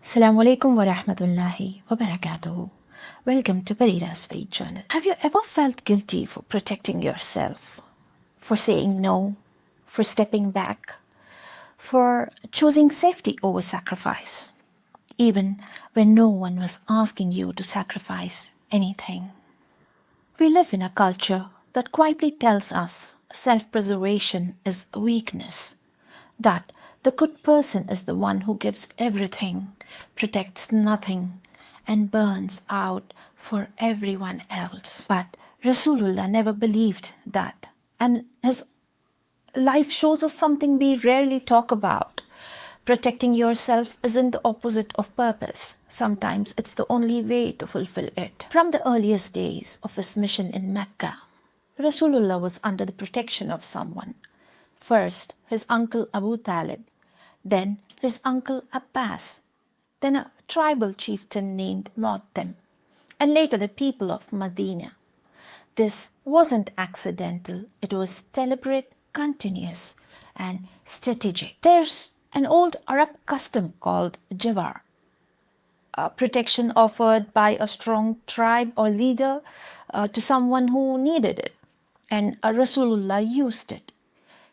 Assalamu alaikum wa rahmatullahi wa barakatuhu. Welcome to Bareerah's Faith Journal. Have you ever felt guilty for protecting yourself? For saying no? For stepping back? For choosing safety over sacrifice? Even when no one was asking you to sacrifice anything. We live in a culture that quietly tells us self-preservation is a weakness, that the good person is the one who gives everything, protects nothing, and burns out for everyone else. But Rasulullah never believed that, and his life shows us something we rarely talk about. Protecting yourself isn't the opposite of purpose. Sometimes it's the only way to fulfill it. From the earliest days of his mission in Mecca, Rasulullah was under the protection of someone. First, his uncle Abu Talib, then his uncle Abbas, then a tribal chieftain named Mu'tim, and later the people of Madina. This wasn't accidental. It was deliberate, continuous, and strategic. There's an old Arab custom called jiwar, protection offered by a strong tribe or leader to someone who needed it, and Rasulullah used it.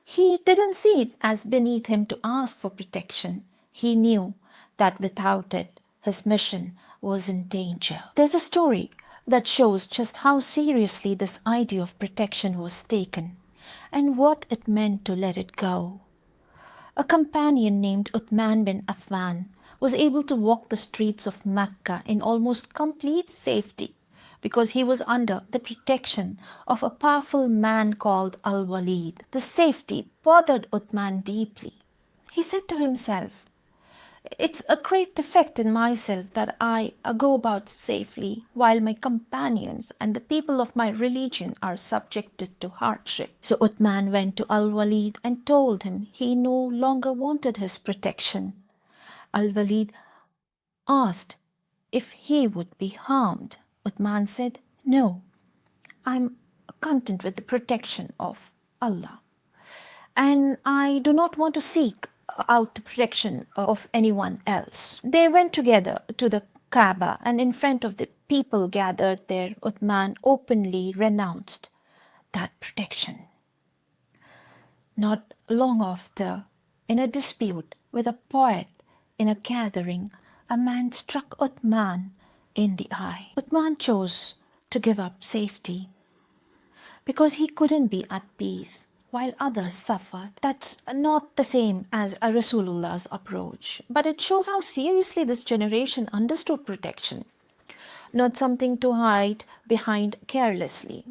He didn't see it as beneath him to ask for protection. He knew that without it, his mission was in danger. There's a story that shows just how seriously this idea of protection was taken and what it meant to let it go. A companion named Uthman bin Affan was able to walk the streets of Mecca in almost complete safety because he was under the protection of a powerful man called Al-Walid. The safety bothered Uthman deeply. He said to himself, "It's a great defect in myself that I go about safely while my companions and the people of my religion are subjected to hardship." So Uthman went to Al-Walid and told him he no longer wanted his protection. Al-Walid asked if he would be harmed. Uthman said, "No, I'm content with the protection of Allah, and I do not want to seek out the protection of anyone else." They went together to the Kaaba, and in front of the people gathered there, Uthman openly renounced that protection. Not long after, in a dispute with a poet in a gathering, a man struck Uthman in the eye. Uthman chose to give up safety because he couldn't be at peace while others suffered. That's not the same as a Rasulullah's approach, but it shows how seriously this generation understood protection. Not something to hide behind carelessly,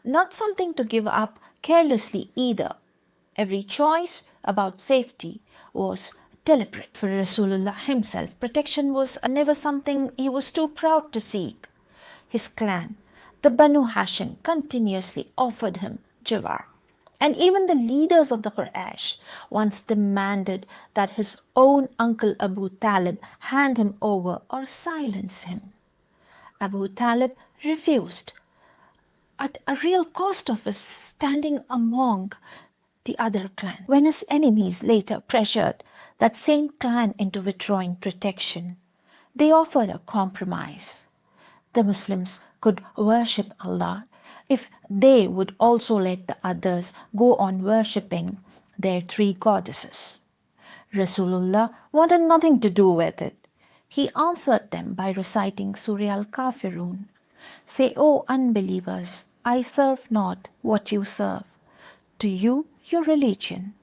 not something to give up carelessly either. Every choice about safety was deliberate. For Rasulullah himself, protection was never something he was too proud to seek. His clan, the Banu Hashim, continuously offered him jiwar. And even the leaders of the Quraysh once demanded that his own uncle Abu Talib hand him over or silence him. Abu Talib refused, at a real cost of his standing among the other clan. When his enemies later pressured that same clan into withdrawing protection, they offered a compromise. The Muslims could worship Allah if they would also let the others go on worshipping their three goddesses. Rasulullah wanted nothing to do with it. He answered them by reciting Surah Al-Kafirun. "Say, O unbelievers, I serve not what you serve. To you, your religion,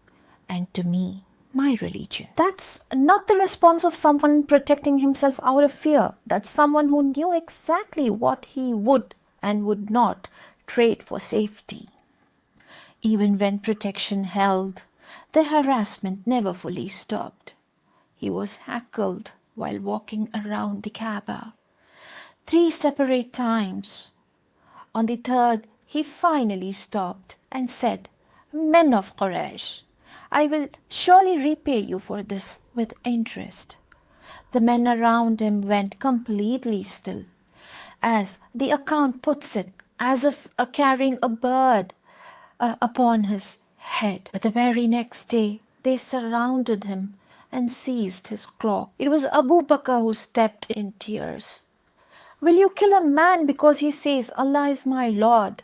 and to me, my religion." That's not the response of someone protecting himself out of fear. That's someone who knew exactly what he would and would not trade for safety. Even when protection held, the harassment never fully stopped. He was heckled while walking around the Kaaba 3 separate times. On the third, he finally stopped and said, "Men of Quraysh, I will surely repay you for this with interest." The men around him went completely still, as the account puts it, as if carrying a bird upon his head. But the very next day, they surrounded him and seized his cloak. It was Abu Bakr who stepped in tears. Will you kill a man because he says Allah is my Lord?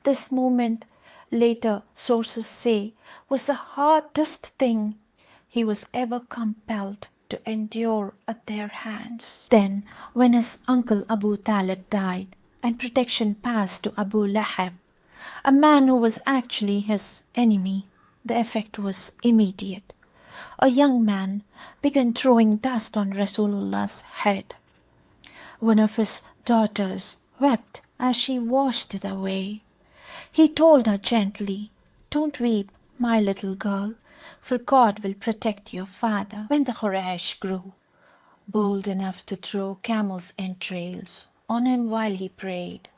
This moment, later sources say, was the hardest thing he was ever compelled to endure at their hands. Then, when his uncle Abu Talib died and protection passed to Abu Lahab, a man who was actually his enemy, the effect was immediate. A young man began throwing dust on Rasulullah's head. One of his daughters wept as she washed it away. He told her gently, "Don't weep, my little girl, for God will protect your father." When the Quraysh grew bold enough to throw camel's entrails on him while he prayed,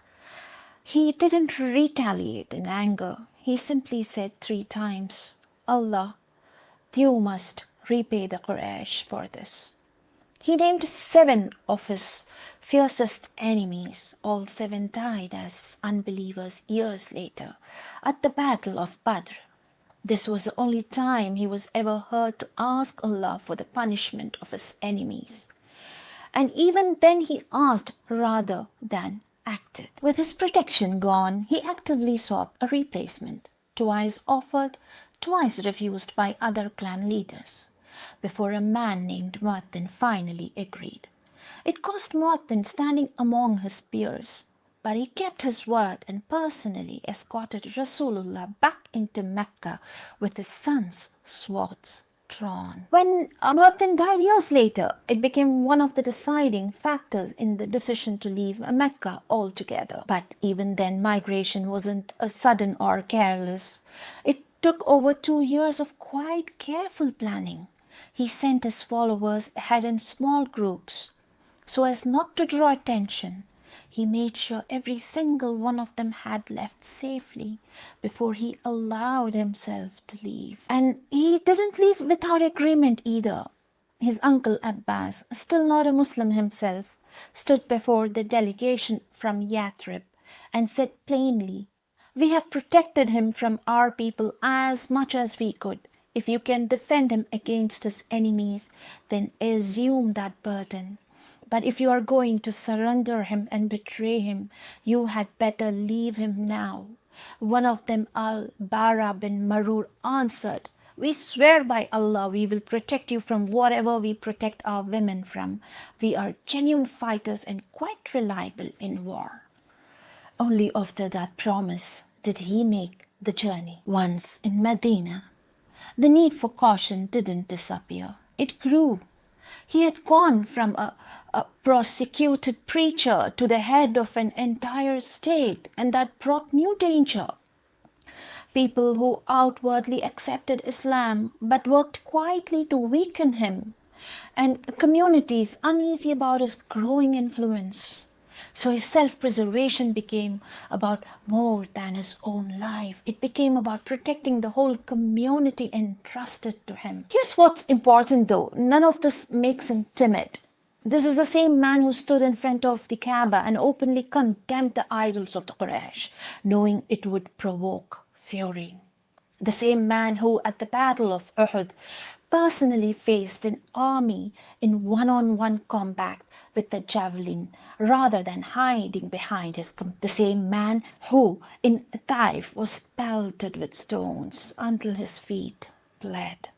he didn't retaliate in anger. He simply said 3 times, "Allah, you must repay the Quraysh for this." He named 7 of his fiercest enemies. All 7 died as unbelievers years later at the Battle of Badr. This was the only time he was ever heard to ask Allah for the punishment of his enemies. And even then he asked rather than acted. With his protection gone, he actively sought a replacement. Twice offered, twice refused by other clan leaders, before a man named Mu'adhin finally agreed. It cost Mu'adhin standing among his peers, but he kept his word and personally escorted Rasulullah back into Mecca with his son's swords drawn. When Mu'adhin died years later, it became one of the deciding factors in the decision to leave Mecca altogether. But even then, migration wasn't a sudden or careless. It took over 2 years of quite careful planning. He sent his followers ahead in small groups so as not to draw attention. He made sure every single one of them had left safely before he allowed himself to leave. And he didn't leave without agreement either. His uncle Abbas, still not a Muslim himself, stood before the delegation from Yathrib and said plainly, "We have protected him from our people as much as we could. If you can defend him against his enemies, then assume that burden. But if you are going to surrender him and betray him, you had better leave him now." One of them, Al-Bara bin Marur, answered, "We swear by Allah we will protect you from whatever we protect our women from. We are genuine fighters and quite reliable in war." Only after that promise did he make the journey. Once in Medina, the need for caution didn't disappear. It grew. He had gone from a prosecuted preacher to the head of an entire state, and that brought new danger. People who outwardly accepted Islam but worked quietly to weaken him, and communities uneasy about his growing influence. So his self-preservation became about more than his own life. It became about protecting the whole community entrusted to him. Here's what's important though. None of this makes him timid. This is the same man who stood in front of the Kaaba and openly condemned the idols of the Quraysh, knowing it would provoke fury. The same man who, at the Battle of Uhud, personally faced an army in one-on-one combat with the javelin rather than hiding behind the same man who in Taif was pelted with stones until his feet bled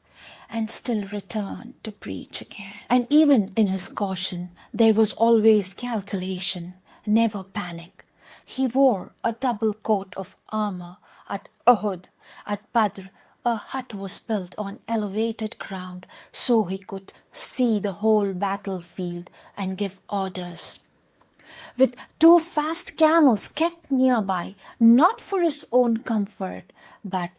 and still returned to preach again. And even in his caution there was always calculation, never panic. He wore a double coat of armor at Uhud. At Badr, a hut was built on elevated ground so he could see the whole battlefield and give orders. With 2 fast camels kept nearby, not for his own comfort, but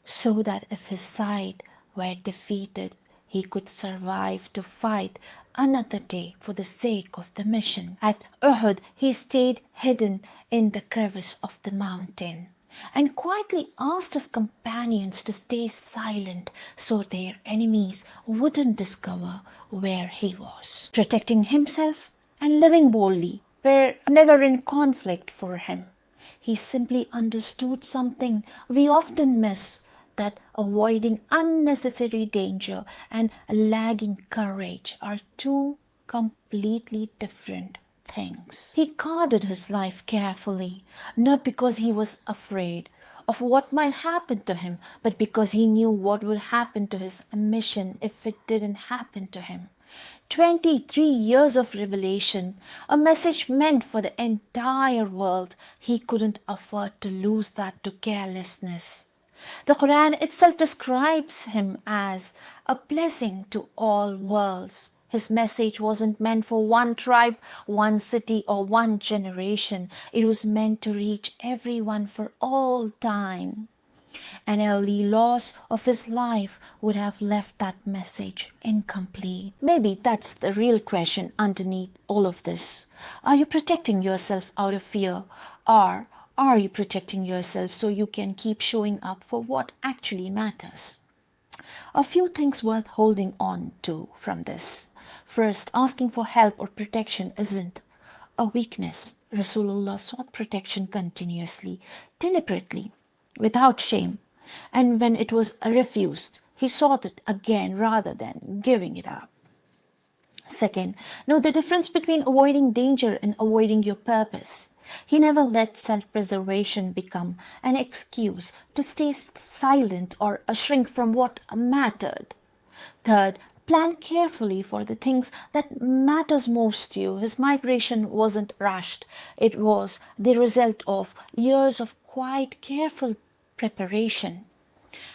so that if his side were defeated, he could survive to fight another day for the sake of the mission. At Uhud, he stayed hidden in the crevice of the mountain and quietly asked his companions to stay silent so their enemies wouldn't discover where he was. Protecting himself and living boldly were never in conflict for him. He simply understood something we often miss, that avoiding unnecessary danger and lacking courage are two completely different things. He guarded his life carefully, not because he was afraid of what might happen to him, but because he knew what would happen to his mission if it didn't happen to him. 23 years of revelation, a message meant for the entire world. He couldn't afford to lose that to carelessness. The Quran itself describes him as a blessing to all worlds. His message wasn't meant for one tribe, one city, or one generation. It was meant to reach everyone for all time. An early loss of his life would have left that message incomplete. Maybe that's the real question underneath all of this. Are you protecting yourself out of fear, or are you protecting yourself so you can keep showing up for what actually matters? A few things worth holding on to from this. First, asking for help or protection isn't a weakness. Rasulullah sought protection continuously, deliberately, without shame. And when it was refused, he sought it again rather than giving it up. Second, know the difference between avoiding danger and avoiding your purpose. He never let self-preservation become an excuse to stay silent or shrink from what mattered. Third, plan carefully for the things that matters most to you. His migration wasn't rushed. It was the result of years of quite careful preparation.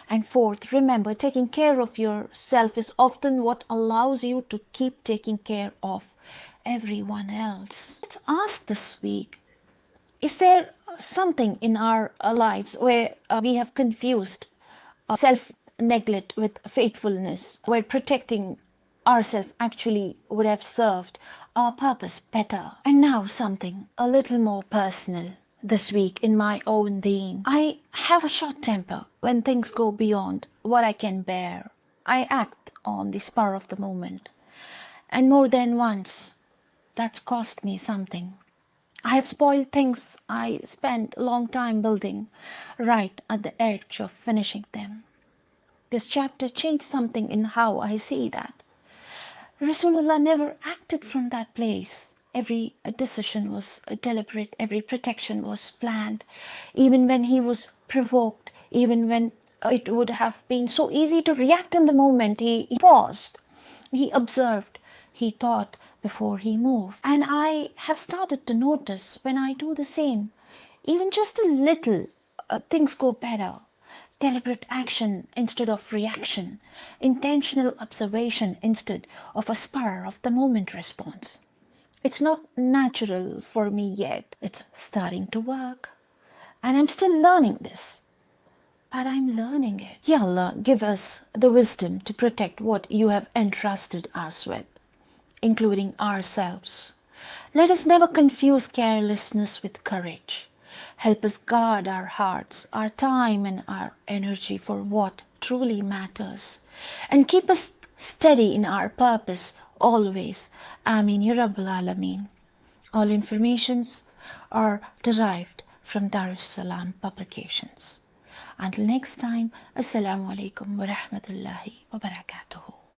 And fourth, remember, taking care of yourself is often what allows you to keep taking care of everyone else. Let's ask this week, is there something in our lives where we have confused self-neglect with faithfulness, where protecting ourselves actually would have served our purpose better? And now something a little more personal. This week in my own deen, I have a short temper. When things go beyond what I can bear, I act on the spur of the moment. And more than once, that's cost me something. I have spoiled things I spent a long time building, right at the edge of finishing them. This chapter changed something in how I see that. Rasulullah never acted from that place. Every decision was deliberate, every protection was planned. Even when he was provoked, even when it would have been so easy to react in the moment, he paused, he observed, he thought before he moved. And I have started to notice when I do the same, even just a little, things go better. Deliberate action instead of reaction, intentional observation instead of a spur of the moment response. It's not natural for me yet. It's starting to work. And I'm still learning this. But I'm learning it. Ya Allah, give us the wisdom to protect what you have entrusted us with, including ourselves. Let us never confuse carelessness with courage. Help us guard our hearts, our time and our energy for what truly matters. And keep us steady in our purpose always. Ameen Ya Rabbal Alameen. All informations are derived from Darussalam publications. Until next time, Assalamu alaikum wa rahmatullahi wa barakatuhu.